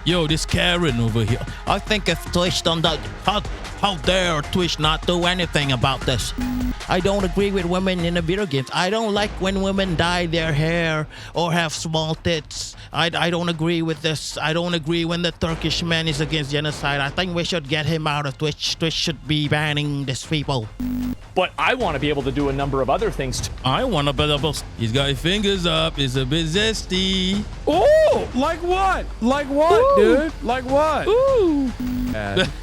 Yo, this Karen over here. I think if Twitch don't do, how dare Twitch not do anything about this? I don't agree with women in the video games. I don't like when women dye their hair or have small tits. I don't agree with this. I don't agree when the Turkish man is against genocide. I think we should get him out of Twitch. Twitch should be banning these people. But I want to be able to do a number of other things too. I want to be able. He's got his fingers up. It's a bit zesty. Oh, like what? Like what, dude? Like what? Ooh.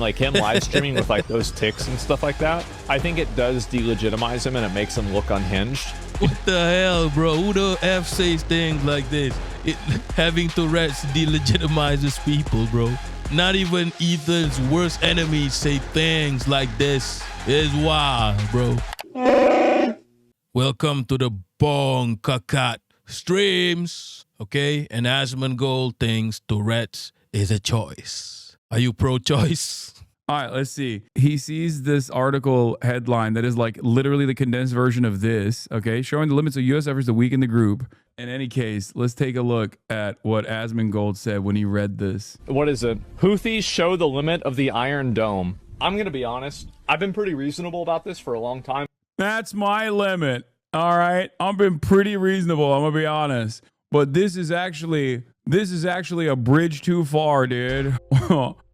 Like him live streaming with like those ticks and stuff like that. I think it does delegitimize him and it makes him look unhinged. What the hell, bro? Who the F says things like this? Having Tourette's delegitimizes people, bro. Not even Ethan's worst enemies say things like this. It's wild, bro. Welcome to the Bong Kakat streams, okay? And Asmongold thinks Tourette's is a choice. Are you pro-choice? All right, let's see. He sees this article headline that is like literally the condensed version of this, okay? Showing the limits of U.S. efforts to weaken the group. In any case, let's take a look at what Asmongold said when he read this. What is it? Houthis show the limit of the Iron Dome. I'm going to be honest. I've been pretty reasonable about this for a long time. That's my limit, all right? I've been pretty reasonable, I'm going to be honest. But this is actually a bridge too far, dude.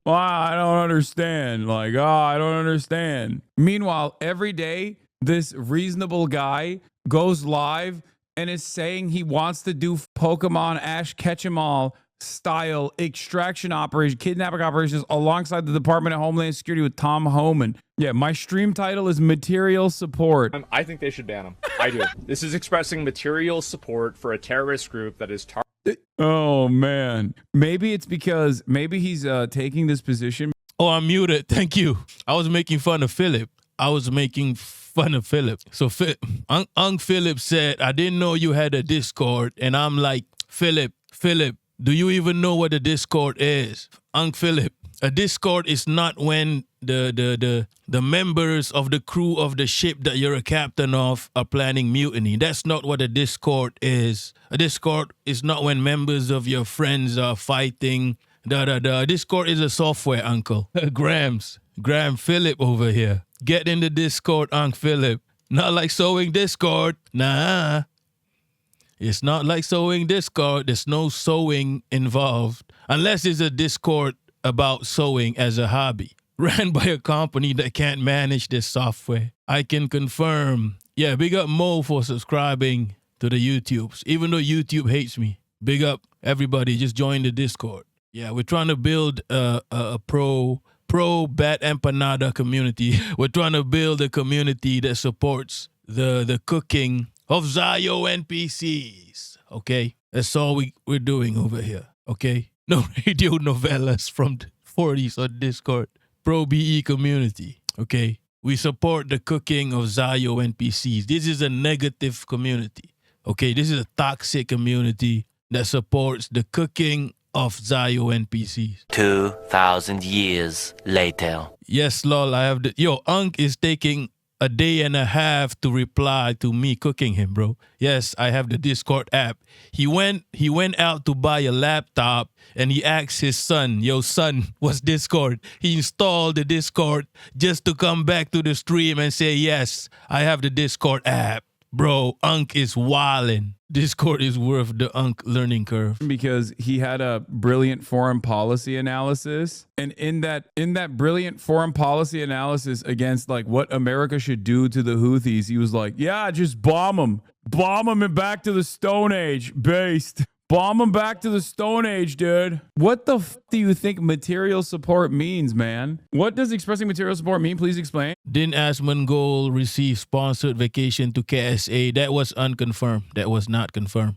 I don't understand. Like, I don't understand. Meanwhile, every day, this reasonable guy goes live and is saying he wants to do Pokemon Ash Ketchum-All style extraction operation, kidnapping operations alongside the Department of Homeland Security with Tom Homan. Yeah, my stream title is Material Support. I think they should ban him. I do. This is expressing material support for a terrorist group that is Oh, man. Maybe it's because he's taking this position. Oh, I'm muted. Thank you. I was making fun of Philip. So Unc Phillip said, I didn't know you had a Discord. And I'm like, Philip, do you even know what a Discord is? Unc Phillip, a Discord is not when the members of the crew of the ship that you're a captain of are planning mutiny. That's not what a Discord is. A Discord is not when members of your friends are fighting. Discord is a software, Uncle. Graham Phillip over here. Get in the Discord, Unc Phillip. Not like sewing Discord. Nah. It's not like sewing Discord. There's no sewing involved. Unless it's a Discord about sewing as a hobby. Ran by a company that can't manage this software. I can confirm. Yeah, big up Mo for subscribing to the YouTubes. Even though YouTube hates me. Big up everybody. Just join the Discord. Yeah, we're trying to build a pro Bat Empanada community. We're trying to build a community that supports the cooking of Zio NPCs. Okay? That's all we're doing over here. Okay? No radio novellas from the 40s on Discord. Pro BE community. Okay? We support the cooking of Zio NPCs. This is a negative community. Okay? This is a toxic community that supports the cooking of Zio NPCs. 2,000 years later. Yes, lol, I have Unc is taking a day and a half to reply to me cooking him, bro. Yes, I have the Discord app. He went out to buy a laptop and he asked his son, yo, son, what's Discord? He installed the Discord just to come back to the stream and say, yes, I have the Discord app. Bro, Unc is wildin'. Discord is worth the Unc learning curve. Because he had a brilliant foreign policy analysis. And in that brilliant foreign policy analysis against like what America should do to the Houthis, he was like, yeah, just bomb them. Bomb them and back to the Stone Age based. Bomb them back to the Stone Age, dude. What the f do you think material support means, man? What does expressing material support mean? Please explain. Didn't Asmongold receive sponsored vacation to KSA? That was unconfirmed. That was not confirmed.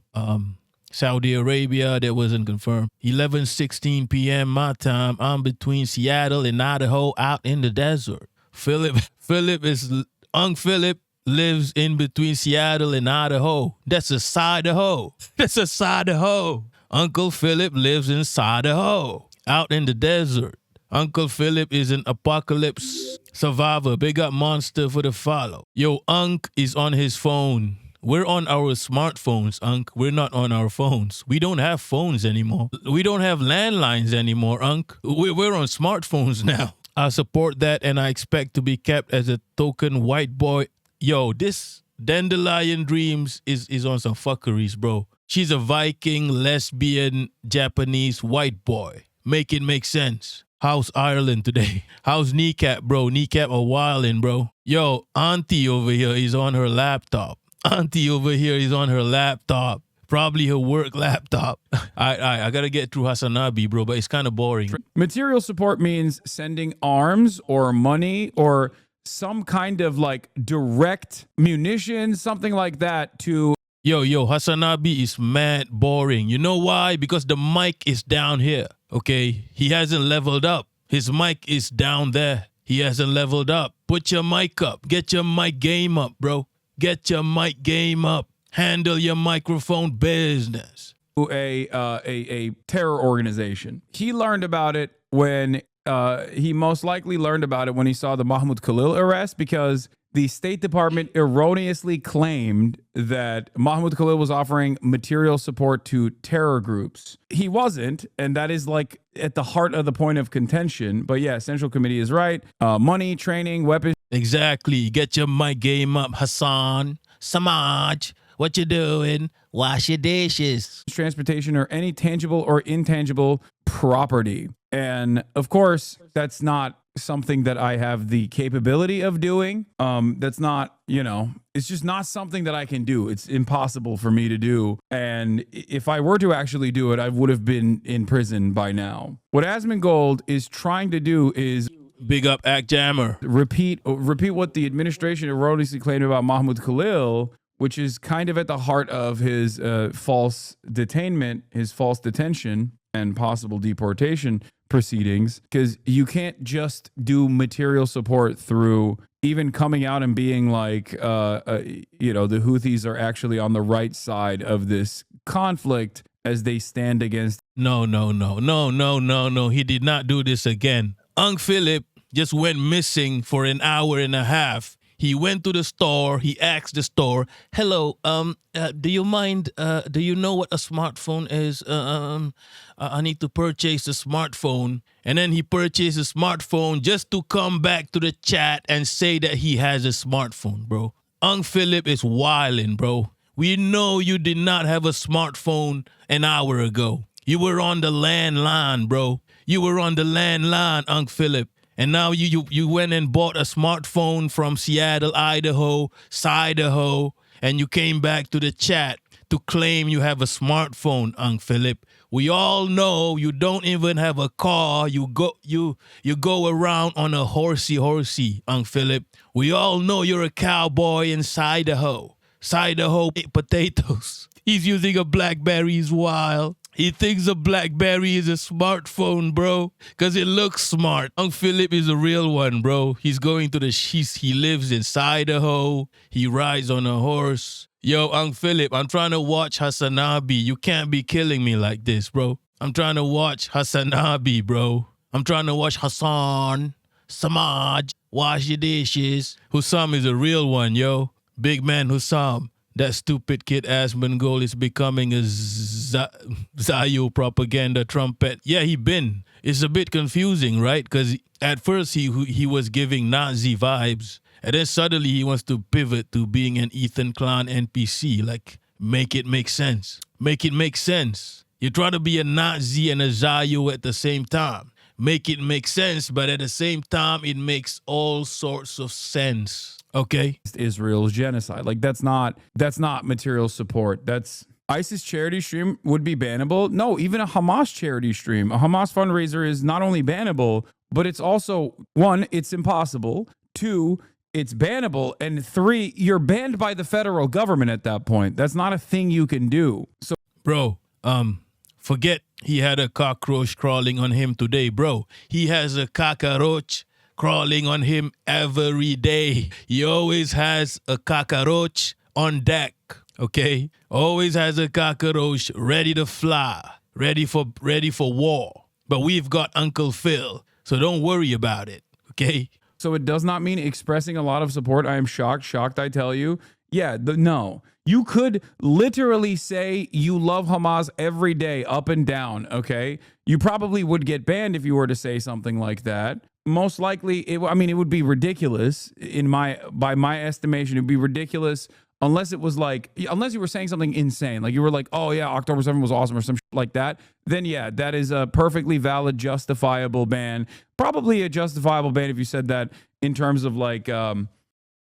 Saudi Arabia, that wasn't confirmed. 11:16 p.m. my time. I'm between Seattle and Idaho out in the desert. Unc Phillip lives in between Seattle and Idaho. That's a Sidaho. That's a Sidaho. Uncle Phillip lives in Sidaho, out in the desert. Uncle Phillip is an apocalypse survivor. Big up Monster for the follow. Yo, Unc is on his phone We're on our smartphones, Unc. We're not on our phones. We don't have phones anymore. We don't have landlines anymore, Unc. We're on smartphones now. I support that, and I expect to be kept as a token white boy. Yo, this Dandelion Dreams is on some fuckeries, bro. She's a Viking, lesbian, Japanese white boy. Make it make sense. How's Ireland today? How's Kneecap, bro? Kneecap a wildin', bro. Yo, Auntie over here is on her laptop. Auntie over here is on her laptop. Probably her work laptop. I gotta get through HasanAbi, bro, but it's kind of boring. Material support means sending arms or money or some kind of like direct munitions, something like that to... Yo, HasanAbi is mad boring. You know why? Because the mic is down here, okay? He hasn't leveled up. His mic is down there. He hasn't leveled up. Put your mic up. Get your mic game up, bro. Get your mic game up. Handle your microphone business. A terror organization. He learned about it when he most likely learned about it when he saw the Mahmoud Khalil arrest, because the State Department erroneously claimed that Mahmoud Khalil was offering material support to terror groups. He wasn't, and that is like at the heart of the point of contention. But yeah, Central Committee is right. Money, training, weapons. Exactly. Get your mic game up, Hassan. Samaj, what you doing? Wash your dishes. Transportation or any tangible or intangible property. And of course, that's not something that I have the capability of doing. That's not, it's just not something that I can do. It's impossible for me to do. And if I were to actually do it, I would have been in prison by now. What Asmongold is trying to do is big up Act Jammer. Repeat what the administration erroneously claimed about Mahmoud Khalil, which is kind of at the heart of his false detainment, his false detention and possible deportation proceedings, because you can't just do material support through even coming out and being like, the Houthis are actually on the right side of this conflict as they stand against. No. He did not do this again. Unc Phillip just went missing for an hour and a half. He went to the store. He asked the store, "Hello, do you mind? Do you know what a smartphone is? I need to purchase a smartphone." And then he purchased a smartphone just to come back to the chat and say that he has a smartphone, bro. Unc Phillip is wildin', bro. We know you did not have a smartphone an hour ago. You were on the landline, bro. You were on the landline, Unc Phillip. And now you went and bought a smartphone from Seattle, Idaho, and you came back to the chat to claim you have a smartphone, Unc Phillip. We all know you don't even have a car. You go around on a horsey, Unc Phillip. We all know you're a cowboy in Idaho. Idaho potatoes. He's using a BlackBerry as wild. He thinks a BlackBerry is a smartphone, bro, because it looks smart. Unc Phillip is a real one, bro. He's going to he lives in Idaho. He rides on a horse. Yo, Unc Phillip, I'm trying to watch HasanAbi. You can't be killing me like this, bro. I'm trying to watch HasanAbi, bro. I'm trying to watch Hassan, Samaj, wash your dishes. Hussam is a real one, yo. Big man Hussam. That stupid kid Asmongold is becoming a Zayo propaganda trumpet. Yeah, he been. It's a bit confusing, right? Because at first he was giving Nazi vibes. And then suddenly he wants to pivot to being an Ethan Klein NPC. Like, make it make sense. Make it make sense. You try to be a Nazi and a Zayo at the same time. Make it make sense, but at the same time, it makes all sorts of sense. Okay. Israel's genocide. Like that's not material support. That's ISIS charity stream would be bannable. No, even a Hamas charity stream. A Hamas fundraiser is not only bannable, but it's also, one, it's impossible. Two, it's bannable. And three, you're banned by the federal government at that point. That's not a thing you can do. So, bro, forget he had a cockroach crawling on him today, bro. He has a cockroach crawling on him every day. He always has a cockroach on deck, okay? Always has a cockroach ready to fly, ready for war. But we've got Uncle Phil, so don't worry about it, okay? So it does not mean expressing a lot of support. I am shocked, I tell you. Yeah, no. You could literally say you love Hamas every day, up and down, okay? You probably would get banned if you were to say something like that. Most likely, it would be ridiculous by my estimation. It'd be ridiculous unless you were saying something insane. Like you were like, oh yeah, October 7th was awesome or some shit like that. Then yeah, that is a perfectly valid, justifiable ban. Probably a justifiable ban if you said that in terms of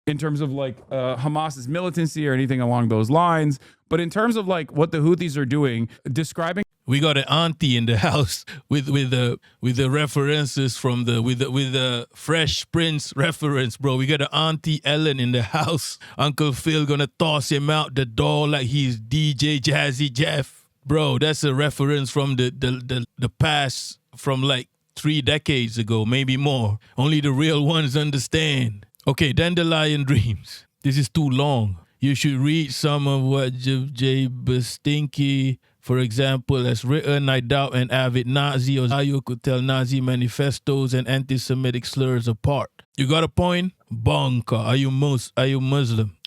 Hamas's militancy or anything along those lines. But in terms of like what the Houthis are doing, describing. We got an auntie in the house with the references from with the Fresh Prince reference, bro. We got an auntie Ellen in the house. Uncle Phil gonna toss him out the door like he's DJ Jazzy Jeff, bro. That's a reference from the past, from like 3 decades ago, maybe more. Only the real ones understand. Okay, Dandelion Dreams. This is too long. You should read some of what J. Bastinky, for example, has written. I doubt an avid Nazi or Zayo could tell Nazi manifestos and anti-Semitic slurs apart. You got a point? Bonka. Are you Muslim?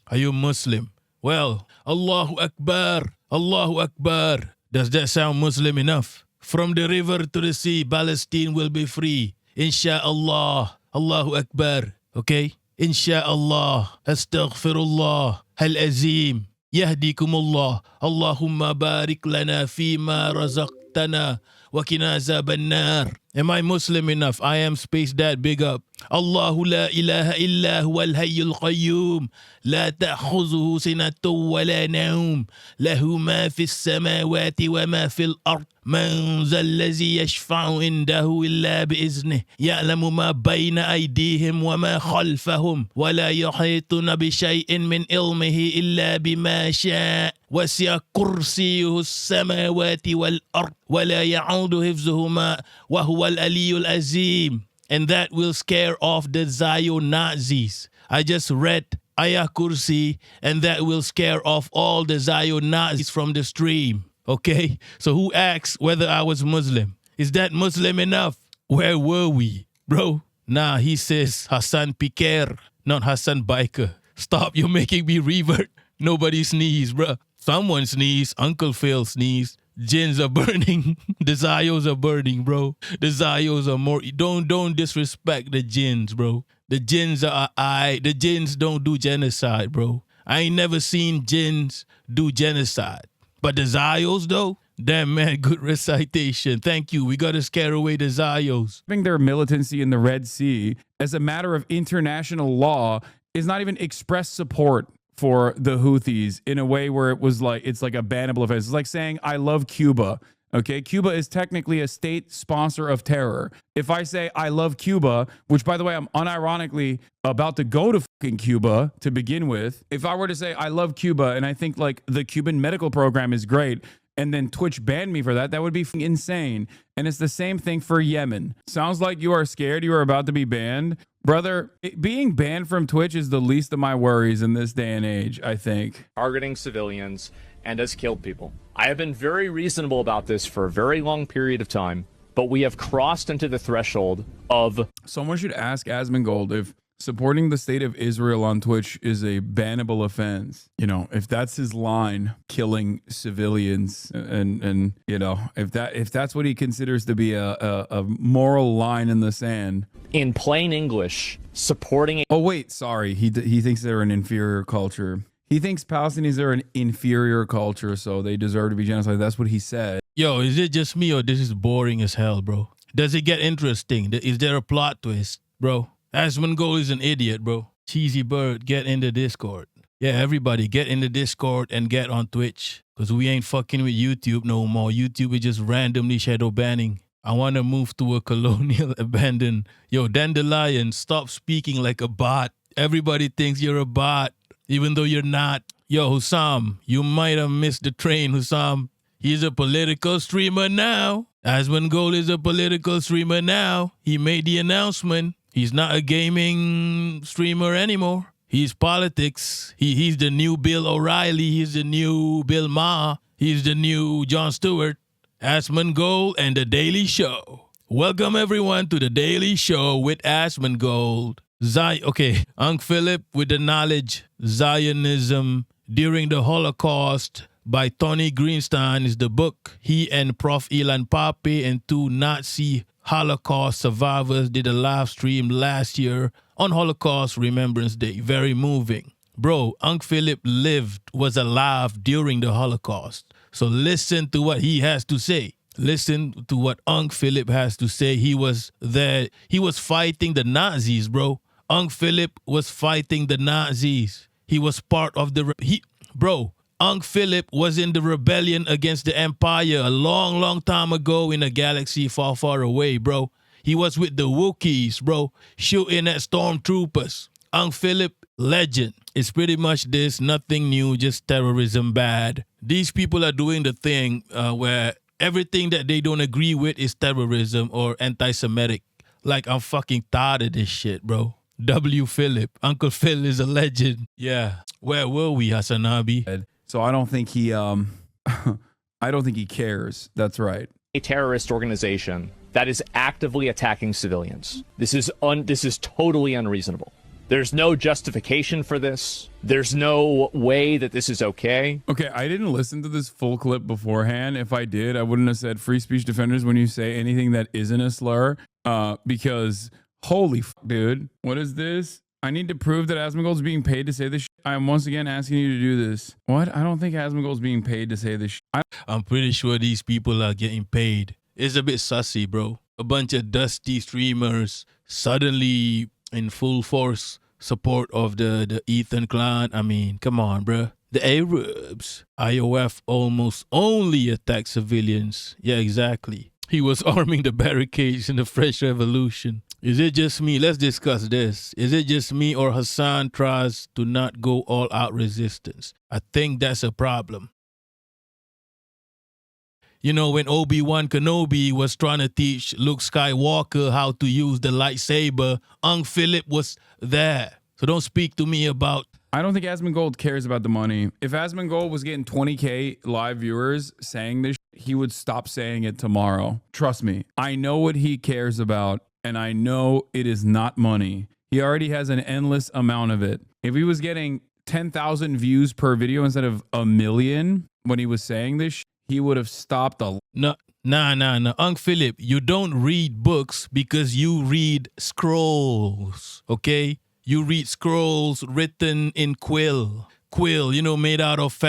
Are you Muslim? Well, Allahu Akbar. Allahu Akbar. Does that sound Muslim enough? From the river to the sea, Palestine will be free. Insha'Allah. Allahu Akbar. Okay? Insha'Allah. Astaghfirullah. Al-Azim. يهديكم الله اللهم بارك لنا فيما رزقتنا وقنا عذاب النار. Am I Muslim enough? I am Space Dad, big up. الله لا إله إلا هو الحي القيوم لا تأخذه سنة ولا نوم له ما في السماوات وما في الأرض من ذا الذي يشفع عنده إلا بإذنه يعلم ما بين أيديهم وما خلفهم ولا يحيطون بشيء من علمه إلا بما شاء وسع كرسيه السماوات والأرض ولا يعود حفظهما وهو العلي العظيم. And that will scare off the Zio-Nazis. I just read Ayah Kursi, and that will scare off all the Zio-Nazis from the stream. Okay? So who asked whether I was Muslim? Is that Muslim enough? Where were we, bro? Nah, he says Hassan Piquer, not Hassan Biker. Stop, you're making me revert. Nobody sneeze, bro. Someone sneeze. Uncle Phil sneezed. Jinns are burning. The Zios are burning, bro. The Zios are more. Don't disrespect the Jinns, bro. The Jinns the Jinns don't do genocide, bro. I ain't never seen Jinns do genocide. But the Zios, though, damn man, good recitation. Thank you. We gotta scare away the Zios. Having their militancy in the Red Sea as a matter of international law is not even express support for the Houthis in a way where it's like a bannable offense. It's like saying I love Cuba. Okay, Cuba is technically a state sponsor of terror. If I say I love Cuba, which by the way I'm unironically about to go to fucking Cuba to begin with, if I were to say I love Cuba and I think like the Cuban medical program is great, and then Twitch banned me for that, that would be insane. And it's the same thing for Yemen. Sounds like you are scared you are about to be banned. Brother, being banned from Twitch is the least of my worries in this day and age, I think. Targeting civilians and has killed people. I have been very reasonable about this for a very long period of time, but we have crossed into the threshold of... Someone should ask Asmongold if supporting the state of Israel on Twitch is a bannable offense. You know, if that's his line, killing civilians, and you know, if that's what he considers to be a moral line in the sand. In plain English, supporting... Oh wait, sorry, he thinks they're an inferior culture. He thinks Palestinians are an inferior culture, so they deserve to be genocided. That's what he said. Yo, is it just me or this is boring as hell, bro? Does it get interesting? Is there a plot twist, bro? Asmongold is an idiot, bro. Cheesy bird, get in the Discord. Yeah, everybody, get in the Discord and get on Twitch. Because we ain't fucking with YouTube no more. YouTube is just randomly shadow banning. I want to move to a colonial abandoned. Yo, Dandelion, stop speaking like a bot. Everybody thinks you're a bot, even though you're not. Yo, Hussam, you might have missed the train, Hussam. He's a political streamer now. Asmongold is a political streamer now. He made the announcement. He's not a gaming streamer anymore. He's politics. He's the new Bill O'Reilly. He's the new Bill Maher. He's the new Jon Stewart. Asmongold and The Daily Show. Welcome everyone to The Daily Show with Asmongold. Okay, Unc Phillip with the knowledge, Zionism during the Holocaust by Tony Greenstein is the book. He and Prof. Elon Pape and 2 Nazi Holocaust survivors did a live stream last year on Holocaust Remembrance Day. Very moving. Bro, Unc Phillip was alive during the Holocaust. So listen to what he has to say. Listen to what Unc Phillip has to say. He was there. He was fighting the Nazis, bro. Unc Phillip was fighting the Nazis. He was part of the... Unc Phillip was in the rebellion against the Empire a long, long time ago in a galaxy far, far away, bro. He was with the Wookiees, bro, shooting at stormtroopers. Unc Phillip, legend. It's pretty much this, nothing new, just terrorism bad. These people are doing the thing where everything that they don't agree with is terrorism or anti-Semitic. Like, I'm fucking tired of this shit, bro. W. Phillip. Uncle Phil is a legend. Yeah. Where were we, HasanAbi? So I don't think he I don't think he cares. That's right. A terrorist organization that is actively attacking civilians. This is totally unreasonable. There's no justification for this. There's no way that this is okay. Okay, I didn't listen to this full clip beforehand. If I did, I wouldn't have said free speech defenders when you say anything that isn't a slur. Because holy dude, what is this? I need to prove that Asmongold's being paid to say this shit. I am once again asking you to do this. What? I don't think Asmongold's being paid to say this shit. I'm pretty sure these people are getting paid. It's a bit sussy, bro. A bunch of dusty streamers suddenly in full force support of the Ethan Klein. I mean, come on, bro. The Arabs. IOF almost only attack civilians. Yeah, exactly. He was arming the barricades in the French Revolution. Is it just me? Let's discuss this. Is it just me or Hassan tries to not go all out resistance? I think that's a problem. You know, when Obi-Wan Kenobi was trying to teach Luke Skywalker how to use the lightsaber, Unc Phillip was there. So don't speak to me about... I don't think Asmongold cares about the money. If Asmongold was getting 20K live viewers saying this, he would stop saying it tomorrow. Trust me. I know what he cares about. And I know it is not money. He already has an endless amount of it. If he was getting 10,000 views per video instead of 1 million when he was saying this, he would have stopped a... Nah. Unc Phillip, you don't read books because you read scrolls, okay? You read scrolls written in quill, you know, made out of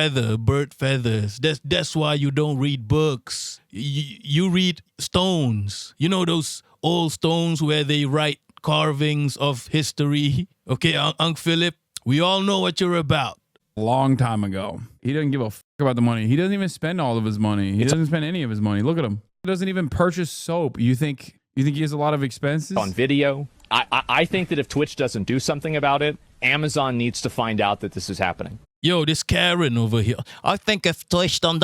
bird feathers. That's why you don't read books. You read stones. You know those old stones where they write carvings of history. Okay, Unc Phillip, we all know what you're about. Long time ago. He doesn't give a fuck about the money. He doesn't even spend all of his money. He doesn't spend any of his money. Look at him. He doesn't even purchase soap. You think he has a lot of expenses? On video. I think that if Twitch doesn't do something about it, Amazon needs to find out that this is happening. Yo, this Karen over here. I think if Twitch don't...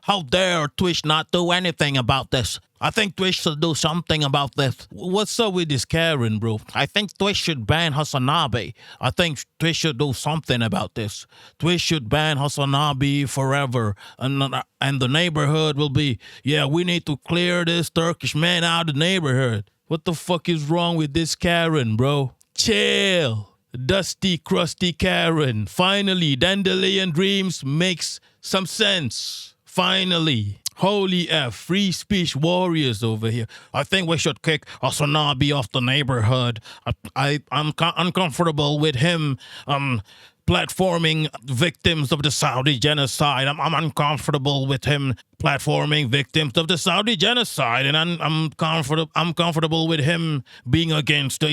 How dare Twitch not do anything about this? I think Twitch should do something about this. What's up with this Karen, bro? I think Twitch should ban HasanAbi. I think Twitch should do something about this. Twitch should ban HasanAbi forever. And the neighborhood will be, yeah, we need to clear this Turkish man out of the neighborhood. What the fuck is wrong with this Karen, bro? Chill. Dusty, crusty Karen. Finally, Dandelion Dreams makes some sense. Finally. Holy F, free speech warriors over here. I think we should kick HasanAbi off the neighborhood. I'm uncomfortable with him platforming victims of the Saudi genocide. I'm uncomfortable with him platforming victims of the Saudi genocide, and I'm comfortable with him being against the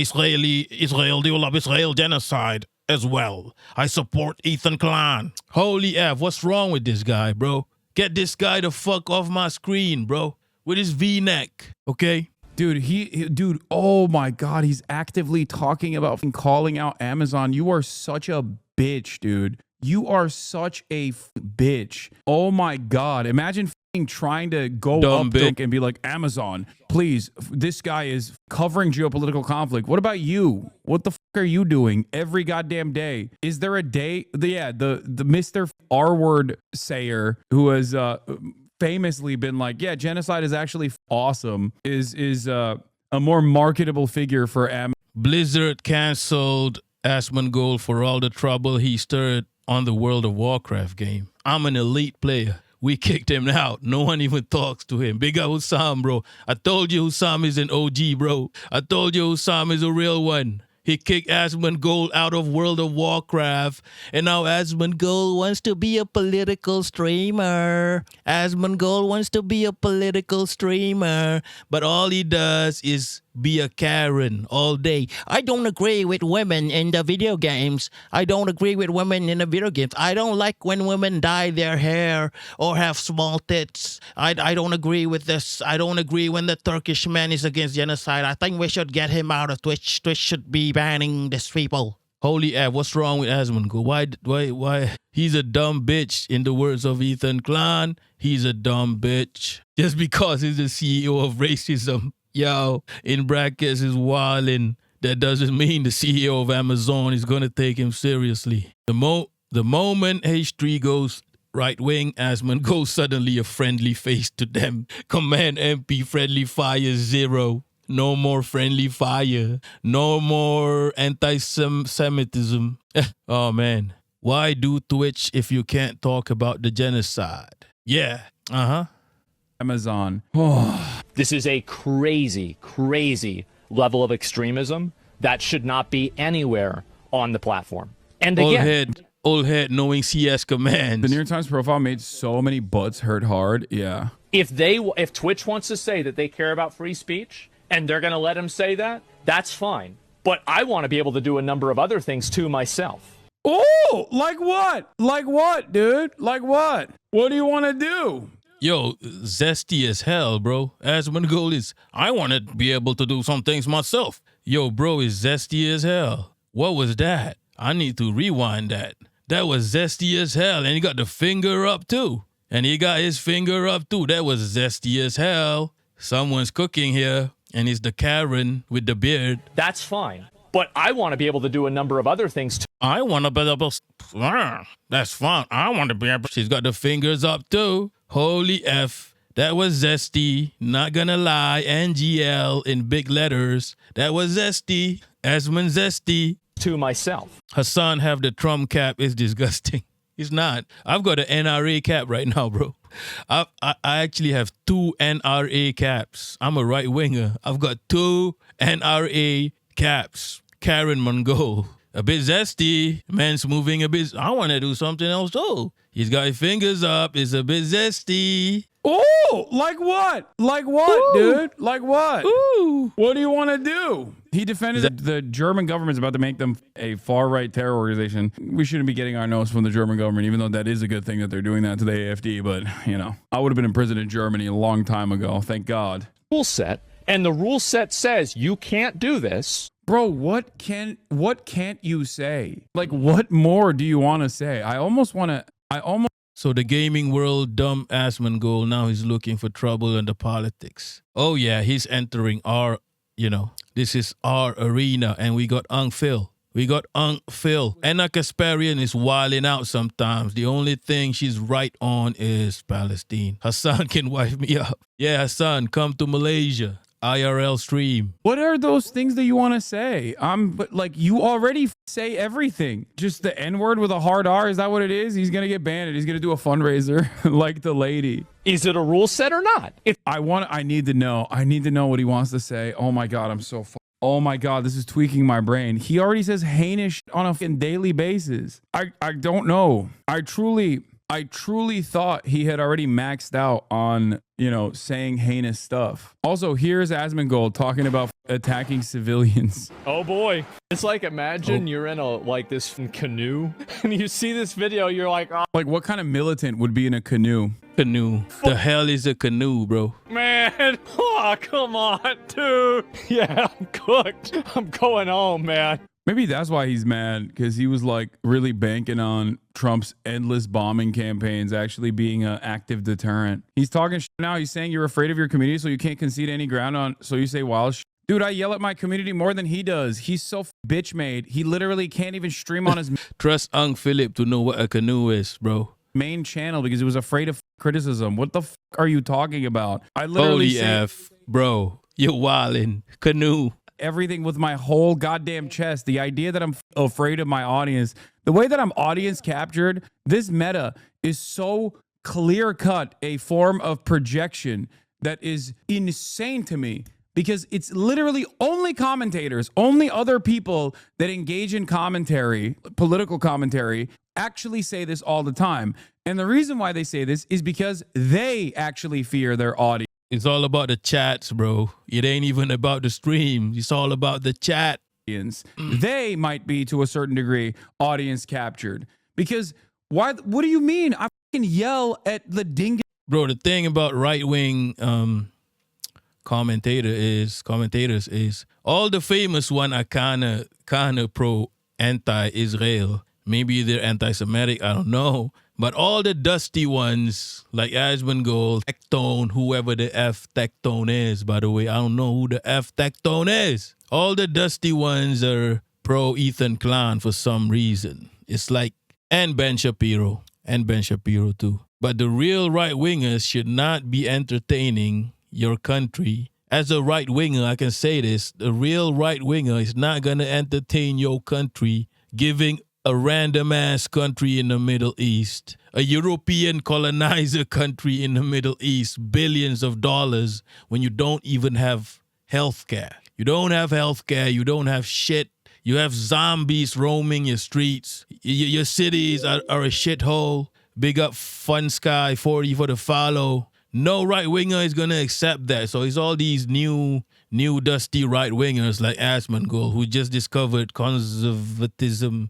Israel genocide as well. I support Ethan Klein. Holy F, what's wrong with this guy, bro? Get this guy the fuck off my screen, bro. With his V-neck, okay? Dude, oh my God, he's actively talking about calling out Amazon. You are such a bitch, dude. You are such a bitch. Oh my God. Imagine trying to go up and be like, Amazon, please, this guy is covering geopolitical conflict. What about you? What the fuck are you doing every goddamn day? Is there a day? The Mr. R-word sayer who has famously been like, yeah, genocide is actually awesome, is a more marketable figure for Blizzard canceled Asmongold for all the trouble he stirred on the World of Warcraft game. I'm an elite player. We kicked him out. No one even talks to him. Big up Hussam, bro. I told you Hussam is an OG, bro. I told you Hussam is a real one. He kicked Asmongold out of World of Warcraft, and now Asmongold wants to be a political streamer. Asmongold wants to be a political streamer, but all he does is be a Karen all day. I don't agree with women in the video games. I don't agree with women in the video games. I don't like when women dye their hair or have small tits. I don't agree with this. I don't agree when the Turkish man is against genocide. I think we should get him out of Twitch. Twitch should be banning these people. Holy F, what's wrong with Asmongold? Why? He's a dumb bitch. In the words of Ethan Klein, he's a dumb bitch. Just because he's the CEO of racism. Yo, in brackets is wildin'. That doesn't mean the CEO of Amazon is gonna take him seriously. The moment H3 goes right wing, Asmongold suddenly a friendly face to them. Command MP friendly fire 0. No more friendly fire. No more anti-Semitism. Oh man, why do Twitch if you can't talk about the genocide? Yeah. Amazon. This is a crazy, crazy level of extremism that should not be anywhere on the platform. And again, old head knowing CS commands. The New York Times profile made so many butts hurt hard. Yeah. if Twitch wants to say that they care about free speech and they're going to let him say that, that's fine. But I want to be able to do a number of other things too myself. Oh, like what? Like what, dude? Like what? What do you want to do? Yo, zesty as hell, bro. Asmongold is, I want to be able to do some things myself. Yo, bro is zesty as hell. What was that? I need to rewind that. That was zesty as hell. And he got the finger up too. And he got his finger up too. That was zesty as hell. Someone's cooking here. And it's the Karen with the beard. That's fine. But I want to be able to do a number of other things too. I want to be able to, that's fun. I want to be able, she's got the fingers up too. Holy F. That was zesty. Not gonna lie. NGL in big letters. That was zesty. Asmon zesty. To myself. Hasan have the Trump cap is disgusting. It's not. I've got an NRA cap right now, bro. I actually have 2 NRA caps. I'm a right winger. I've got 2 NRA caps. Karen Mongol. A bit zesty. Man's moving a bit. I want to do something else too. He's got his fingers up. It's a bit zesty. Oh, like what? Like what, Ooh. dude? Like what? Ooh. What do you want to do? He defended the German government's about to make them a far-right terror organization. We shouldn't be getting our nose from the German government, even though that is a good thing that they're doing that to the AfD. But, you know, I would have been in prison in Germany a long time ago. Thank God. Rule set. And the rule set says you can't do this. Bro, what can't you say? Like, what more do you want to say? So the gaming world, dumb Asmongold, now he's looking for trouble in the politics. Oh yeah, he's entering our, this is our arena, and we got Unc Phil. We got Unc Phil. Anna Kasparian is wilding out sometimes. The only thing she's right on is Palestine. Hasan can wipe me up. Yeah, Hasan, come to Malaysia. IRL stream. What are those things that you want to say? But like you already say everything. Just the N-word with a hard R. Is that what it is? He's going to get banned. He's going to do a fundraiser like the lady. Is it a rule set or not? I need to know. I need to know what he wants to say. Oh my God, I'm so oh my God, this is tweaking my brain. He already says heinous on a daily basis. I don't know. I truly thought he had already maxed out on, saying heinous stuff. Also, here's Asmongold talking about attacking civilians. Oh boy. It's like, imagine you're in this canoe and you see this video, you're like, oh. Like, what kind of militant would be in a canoe? Canoe. The hell is a canoe, bro? Man, oh, come on, dude. Yeah, I'm cooked. I'm going home, man. Maybe that's why he's mad, because he was like really banking on Trump's endless bombing campaigns actually being an active deterrent. He's talking shit now. He's saying you're afraid of your community, so you can't concede any ground on. So you say wild shit. Dude, I yell at my community more than he does. He's so bitch made. He literally can't even stream on his Trust Unc Phillip to know what a canoe is, bro. Main channel because he was afraid of criticism. What the are you talking about? I literally Holy F, bro. You're wildin'. Canoe. everything with my whole goddamn chest. The idea that I'm afraid of my audience, the way that I'm audience captured, this meta is so clear cut a form of projection that is insane to me. Because it's literally only commentators, only other people that engage in commentary, political commentary, actually say this all the time. And the reason why they say this is because they actually fear their audience. It's all about the chats, bro. It ain't even about the stream. It's all about the chat. They might be, to a certain degree, audience captured. Because why? What do you mean? I fucking yell at the dingus. Bro, the thing about right-wing commentators is all the famous one are kinda pro anti-Israel. Maybe they're anti-Semitic, I don't know. But all the dusty ones like Asmongold, Tectone, whoever the F Tectone is, by the way, I don't know who the F Tectone is. All the dusty ones are pro Ethan Klein for some reason. It's like, and Ben Shapiro too. But the real right-wingers should not be entertaining your country. As a right-winger, I can say this, the real right-winger is not going to entertain your country giving a random-ass country in the Middle East, a European colonizer country in the Middle East, billions of dollars when you don't even have health care. You don't have health care. You don't have shit. You have zombies roaming your streets. Your cities are a shithole. Big up Fun Sky 40 for the follow. No right-winger is going to accept that. So it's all these new dusty right-wingers like Asmongold who just discovered conservatism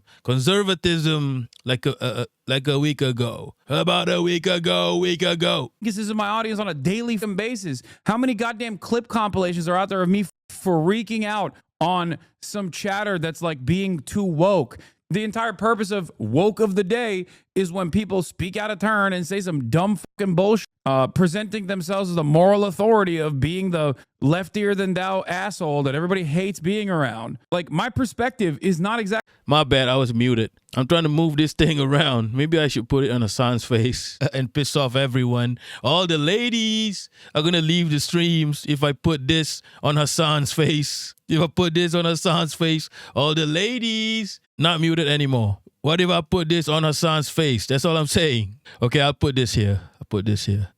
like a week ago. About a week ago. This is my audience on a daily basis. How many goddamn clip compilations are out there of me freaking out on some chatter that's like being too woke? The entire purpose of woke of the day is when people speak out of turn and say some dumb fucking bullshit, presenting themselves as the moral authority of being the leftier than thou asshole that everybody hates being around. Like, my perspective is not exactly. My bad, I was muted. I'm trying to move this thing around. Maybe I should put it on Hasan's face and piss off everyone. All the ladies are going to leave the streams if I put this on Hasan's face. If I put this on Hasan's face, all the ladies not muted anymore. What if I put this on Hasan's face? That's all I'm saying. Okay, I'll put this here.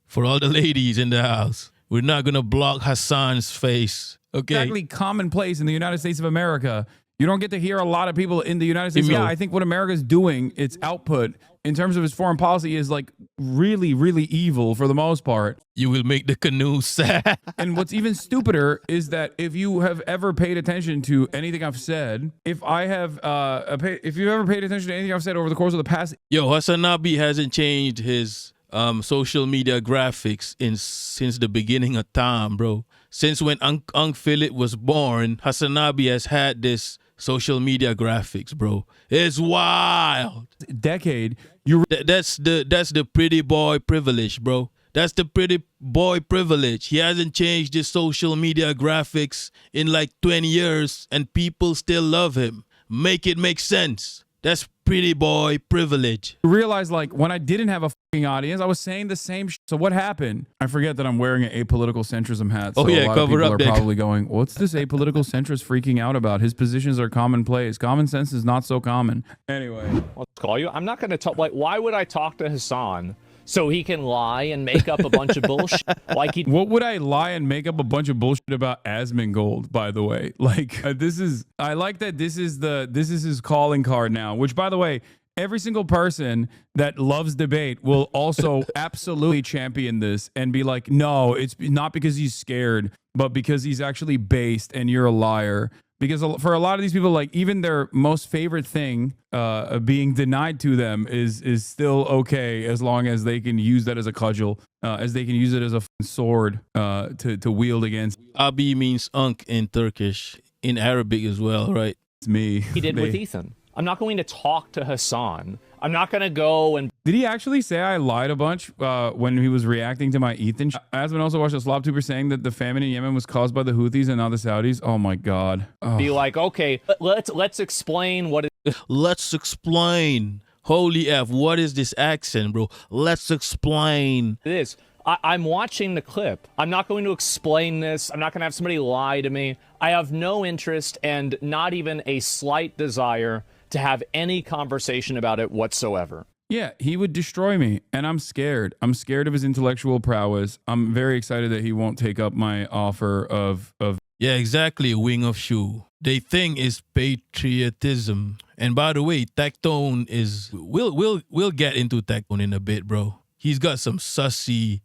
For all the ladies in the house. We're not going to block Hasan's face. Okay. Exactly commonplace in the United States of America. You don't get to hear a lot of people in the United States. Yeah, I think what America's doing, its output in terms of its foreign policy is like really, really evil for the most part. You will make the canoe sad. And what's even stupider is that if you have ever paid attention to anything I've said, if you've ever paid attention to anything I've said over the course of the past. Yo, HasanAbi hasn't changed his social media graphics since the beginning of time, bro. Since when Unc Phillip was born, HasanAbi has had this social media graphics, bro. It's wild. Decade. That's the pretty boy privilege, bro. That's the pretty boy privilege. He hasn't changed his social media graphics in like 20 years and people still love him. Make it make sense. That's pretty boy privilege. You realize, like, when I didn't have a fucking audience, I was saying the same So what happened? I forget that I'm wearing an apolitical centrism hat. So oh yeah, a lot cover of people up. Are probably going, what's this apolitical centrist freaking out about? His positions are commonplace. Common sense is not so common. Anyway. Let's call you. I'm not going to talk. Like, why would I talk to Hasan? So he can lie and make up a bunch of bullshit. What would I lie and make up a bunch of bullshit about Asmongold, by the way? Like, I like that this is his calling card now, which, by the way, every single person that loves debate will also absolutely champion this and be like, no, it's not because he's scared, but because he's actually based and you're a liar. Because for a lot of these people, like, even their most favorite thing being denied to them is still okay as long as they can use that as a cudgel, as they can use it as a sword to wield against. Abi means Unc in Turkish, in Arabic as well, right? It's me. He did with Ethan. I'm not going to talk to Hasan. I'm not going to go and... Did he actually say I lied a bunch when he was reacting to my Ethan? Asman also watched a slop tuber saying that the famine in Yemen was caused by the Houthis and not the Saudis. Oh my God. Oh. Be like, okay, let's explain what it... Let's explain. Holy F, what is this accent, bro? Let's explain. It is. I'm watching the clip. I'm not going to explain this. I'm not going to have somebody lie to me. I have no interest and not even a slight desire to have any conversation about it whatsoever. Yeah, he would destroy me, and I'm scared. I'm scared of his intellectual prowess. I'm very excited that he won't take up my offer of Yeah, exactly, wing of shoe. They think is patriotism. And by the way, Tactone is we'll get into Tactone in a bit, bro. He's got some sussy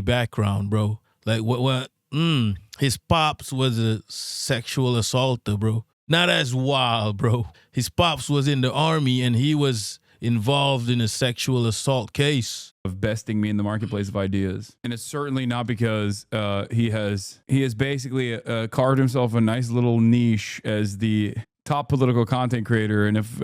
background, bro. Like what his pops was a sexual assaulter, bro. Not as wild, bro. His pops was in the army and he was involved in a sexual assault case. Of besting me in the marketplace of ideas. And it's certainly not because he has basically carved himself a nice little niche as the top political content creator. And if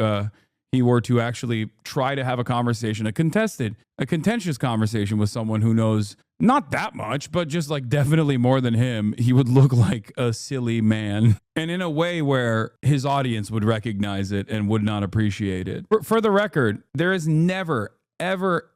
he were to actually try to have a conversation, a contentious conversation with someone who knows not that much, but just like definitely more than him, he would look like a silly man. And in a way where his audience would recognize it and would not appreciate it. For the record, there has never, ever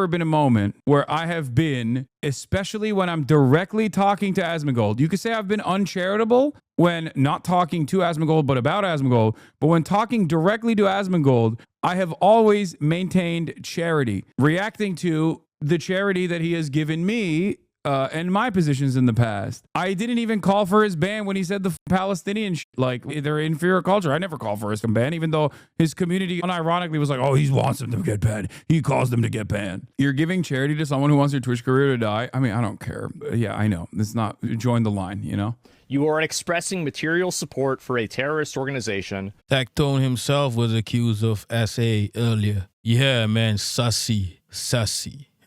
been a moment where I have been, especially when I'm directly talking to Asmongold. You could say I've been uncharitable when not talking to Asmongold, but about Asmongold. But when talking directly to Asmongold, I have always maintained charity, reacting to the charity that he has given me and my positions in the past. I didn't even call for his ban when he said the Palestinian like they're inferior culture. I never called for his ban, even though his community unironically was like, oh, he wants them to get banned. He caused them to get banned. You're giving charity to someone who wants their Twitch career to die. I mean, I don't care. Yeah, I know. It's not join the line, you know? You are expressing material support for a terrorist organization. Tactone himself was accused of SA earlier. Yeah, man, sussy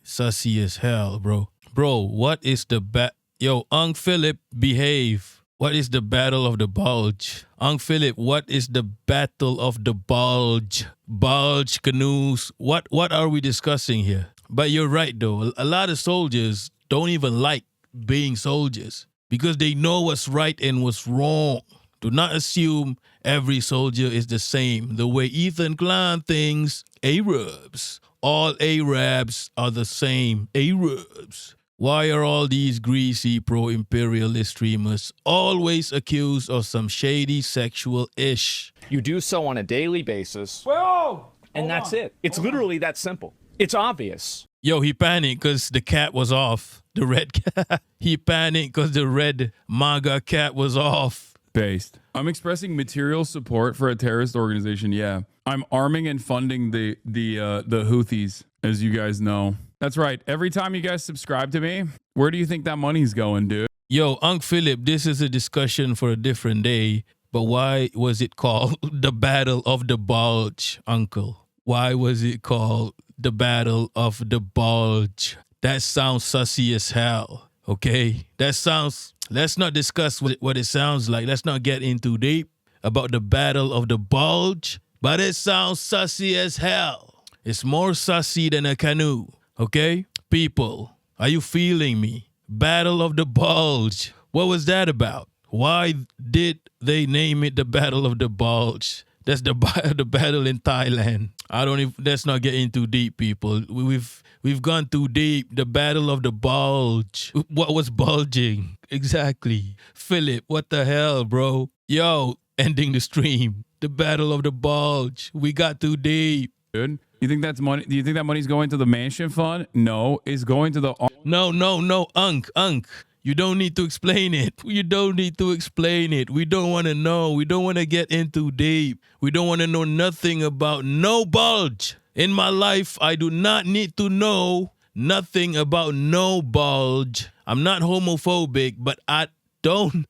as hell, bro. Bro, what is the Yo, Unc Phillip, behave. What is the battle of the bulge? Unc Phillip, what is the battle of the bulge? Bulge canoes. What are we discussing here? But you're right, though. A lot of soldiers don't even like being soldiers because they know what's right and what's wrong. Do not assume every soldier is the same. The way Ethan Klein thinks, Arabs. All Arabs are the same. Arabs. Why are all these greasy pro-imperialist streamers always accused of some shady sexual ish? You do so on a daily basis. Whoa! And that's it. It's literally that simple. It's obvious. Yo, he panicked because the cat was off. The red cat. He panicked because the red MAGA cat was off. Based. I'm expressing material support for a terrorist organization. Yeah. I'm arming and funding the Houthis, as you guys know. That's right. Every time you guys subscribe to me, where do you think that money's going, dude? Yo, Unc Phillip, this is a discussion for a different day, but why was it called the Battle of the Bulge, Uncle? Why was it called the Battle of the Bulge? That sounds sussy as hell, okay? Let's not discuss what it sounds like. Let's not get into deep about the Battle of the Bulge, but it sounds sussy as hell. It's more sussy than a canoe. Okay, people, are you feeling me? Battle of the Bulge. What was that about? Why did they name it the Battle of the Bulge? That's the battle in Thailand. Let's not get into deep, people. We've gone too deep. The Battle of the Bulge. What was bulging? Exactly. Phillip, what the hell, bro? Yo, ending the stream. The Battle of the Bulge. We got too deep. Dude. You think that's money? Do you think that money's going to the mansion fund? No, it's going to the... No, Unc. You don't need to explain it. You don't need to explain it. We don't want to know. We don't want to get into deep. We don't want to know nothing about no bulge. In my life, I do not need to know nothing about no bulge. I'm not homophobic, but I don't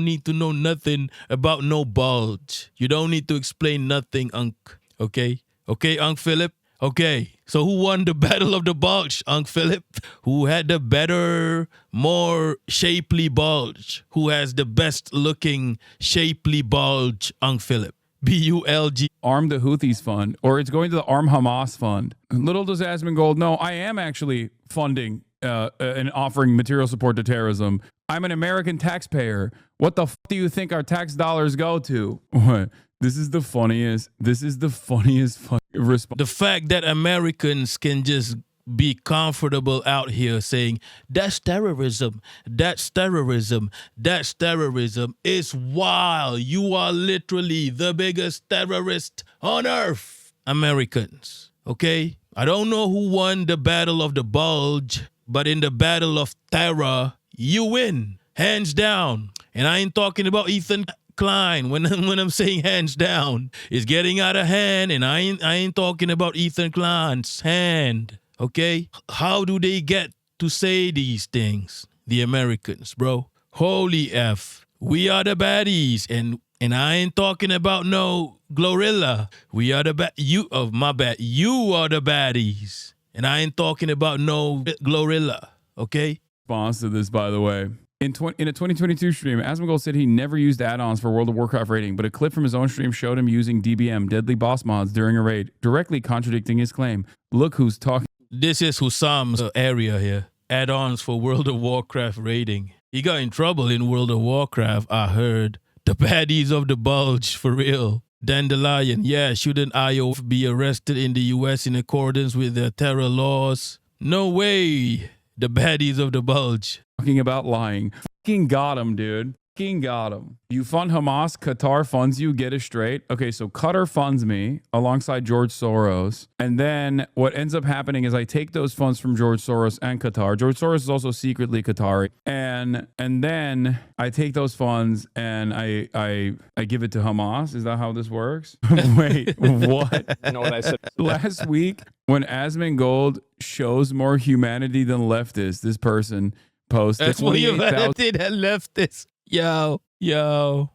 need to know nothing about no bulge. You don't need to explain nothing, Unc. Okay? Okay, Unc Phillip? Okay, so who won the Battle of the Bulge, Unc Phillip? Who had the better, more shapely bulge? Who has the best looking, shapely bulge, Unc Phillip? BULG. Arm the Houthis fund, or it's going to the Arm Hamas fund. Little does Asmongold know, I am actually funding and offering material support to terrorism. I'm an American taxpayer. What the f do you think our tax dollars go to? What? This is the funniest fucking response. The fact that Americans can just be comfortable out here saying, that's terrorism, that's terrorism, that's terrorism. It's wild. You are literally the biggest terrorist on earth, Americans. Okay? I don't know who won the battle of the bulge, but in the battle of terror, you win. Hands down. And I ain't talking about Ethan Klein when I'm saying hands down. It's getting out of hand, and I ain't talking about Ethan Klein's hand. Okay? How do they get to say these things? The Americans, bro. Holy F. We are the baddies, and I ain't talking about no Glorilla. We are the You are the baddies. And I ain't talking about no Glorilla. Okay? Response to this, by the way. In a 2022 stream, Asmongold said he never used add-ons for World of Warcraft raiding, but a clip from his own stream showed him using DBM, Deadly Boss Mods, during a raid, directly contradicting his claim. Look who's talking. This is Husam's area here. Add-ons for World of Warcraft raiding. He got in trouble in World of Warcraft, I heard. The baddies of the bulge, for real. Dandelion, yeah, shouldn't IO be arrested in the US in accordance with the terror laws? No way. The baddies of the bulge. Talking about lying. Fucking got him, dude. Fucking got him. You fund Hamas, Qatar funds you, get it straight. Okay, so Qatar funds me alongside George Soros. And then what ends up happening is I take those funds from George Soros and Qatar. George Soros is also secretly Qatari. And then I take those funds and I give it to Hamas. Is that how this works? Wait, what? You know what I said? Last week, when Asmongold shows more humanity than Leftist, this person posted. That's what humanity that Leftist. Yo.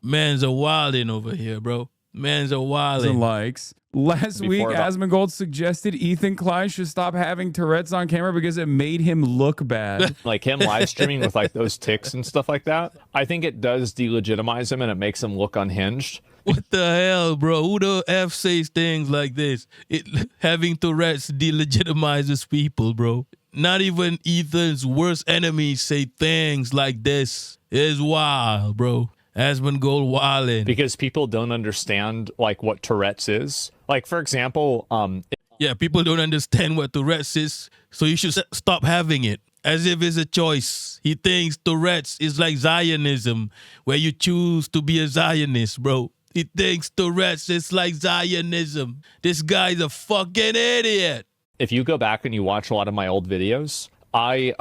Man's a wildin' over here, bro. Man's a wildin'. Likes. Last week, Asmongold suggested Ethan Klein should stop having Tourette's on camera because it made him look bad. Like him live streaming with like those tics and stuff like that. I think it does delegitimize him and it makes him look unhinged. What the hell, bro? Who the F says things like this? Having Tourette's delegitimizes people, bro. Not even Ethan's worst enemies say things like this. It's wild, bro. Asmongold wildin'. Because people don't understand like what Tourette's is. Like, for example, yeah, people don't understand what Tourette's is, so you should stop having it. As if it's a choice. He thinks Tourette's is like Zionism, where you choose to be a Zionist, bro. He thinks Tourette's is like Zionism. This guy's a fucking idiot. If you go back and you watch a lot of my old videos, I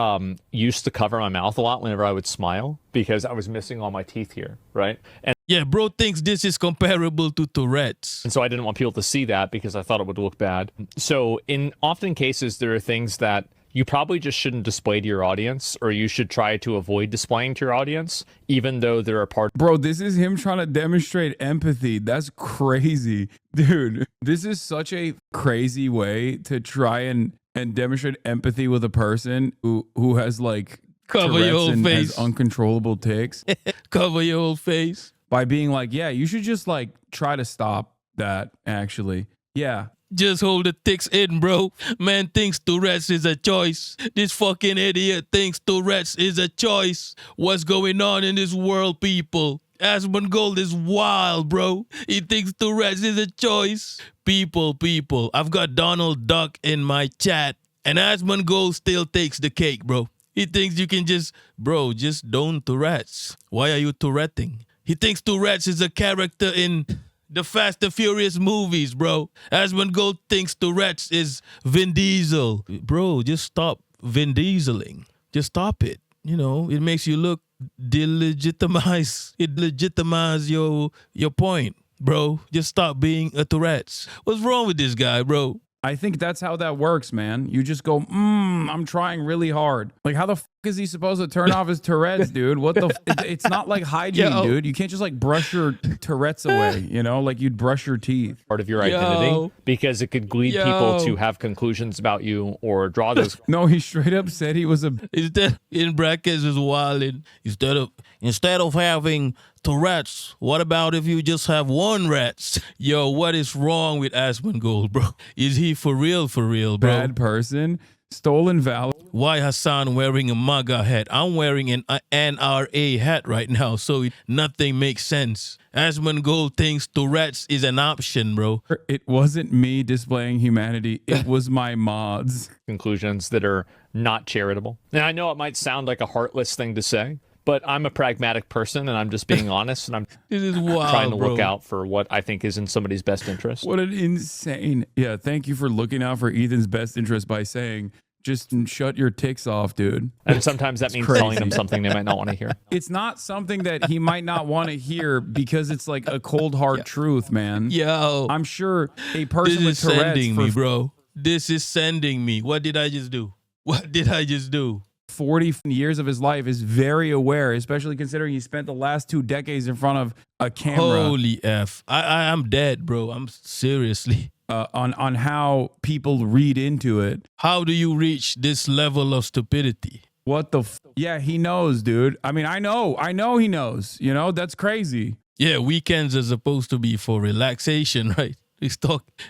used to cover my mouth a lot whenever I would smile because I was missing all my teeth here, right? And yeah, bro thinks this is comparable to Tourette's. And so I didn't want people to see that because I thought it would look bad. So in often cases, there are things that you probably just shouldn't display to your audience, or you should try to avoid displaying to your audience, even though there are parts. Bro, this is him trying to demonstrate empathy. That's crazy. Dude, this is such a crazy way to try and demonstrate empathy with a person who has like cover your whole face, has uncontrollable tics. Cover your whole face. By being like, yeah, you should just like try to stop that, actually. Yeah. Just hold the tics in, bro. Man thinks Tourette's is a choice. This fucking idiot thinks Tourette's is a choice. What's going on in this world, people? Asmongold is wild, bro. He thinks Tourette's is a choice. People. I've got Donald Duck in my chat, and Asmongold still takes the cake, bro. He thinks you can just don't Tourette's. Why are you Touretting? He thinks Tourette's is a character in the Fast and Furious movies, bro. Asmongold thinks Tourette's is Vin Diesel. Bro, just stop Vin Dieseling. Just stop it. You know, it makes you look delegitimize. It legitimizes your point, bro. Just stop being a Tourette's. What's wrong with this guy, bro? I think that's how that works, man. You just go, I'm trying really hard. Like, how the fuck is he supposed to turn off his Tourette's, dude? What the it's not like hygiene, dude. You can't just like brush your Tourette's away, you know, like you'd brush your teeth. Part of your identity, because it could lead people to have conclusions about you or draw those. No, he straight up said he was a. Instead, in brackets is wilding. Instead of having Tourette's, what about if you just have one Rats? Yo, what is wrong with Asmongold, bro? Is he for real, bro? Bad person. Stolen valor. Why Hassan wearing a MAGA hat? I'm wearing an NRA hat right now, so nothing makes sense. Asmongold thinks Tourette's is an option, bro. It wasn't me displaying humanity. It was my mods. Conclusions that are not charitable. And I know it might sound like a heartless thing to say, but I'm a pragmatic person and I'm just being honest and I'm This is wild, trying to look bro. out for what I think is in somebody's best interest. What an insane. Yeah, thank you for looking out for Ethan's best interest by saying, just shut your ticks off, dude. And sometimes that means telling them something they might not want to hear. It's not something that he might not want to hear because it's like a cold hard truth, man. Yo, I'm sure a person this is with Tourette's sending for me, bro. This is sending me. What did I just do? What did I just do? 40 years of his life is very aware, especially considering he spent the last 2 decades in front of a camera. Holy F. I'm dead, bro. I'm seriously. On how people read into it. How do you reach this level of stupidity? What the yeah, he knows, dude. I mean, I know he knows. You know, that's crazy. Yeah, weekends are supposed to be for relaxation, right?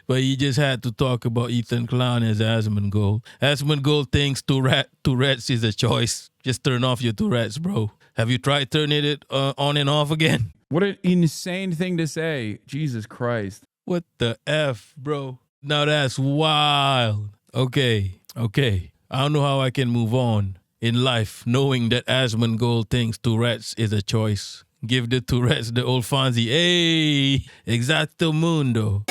But he just had to talk about Ethan Klein as Asmongold. Asmongold thinks Tourette's is a choice. Just turn off your Tourette's, bro. Have you tried turning it on and off again? What an insane thing to say. Jesus Christ. What the F, bro? Now that's wild. Okay. I don't know how I can move on in life knowing that Asmongold thinks Tourette's is a choice. Give the Tourette's the old Fonzie. Hey, exacto mundo.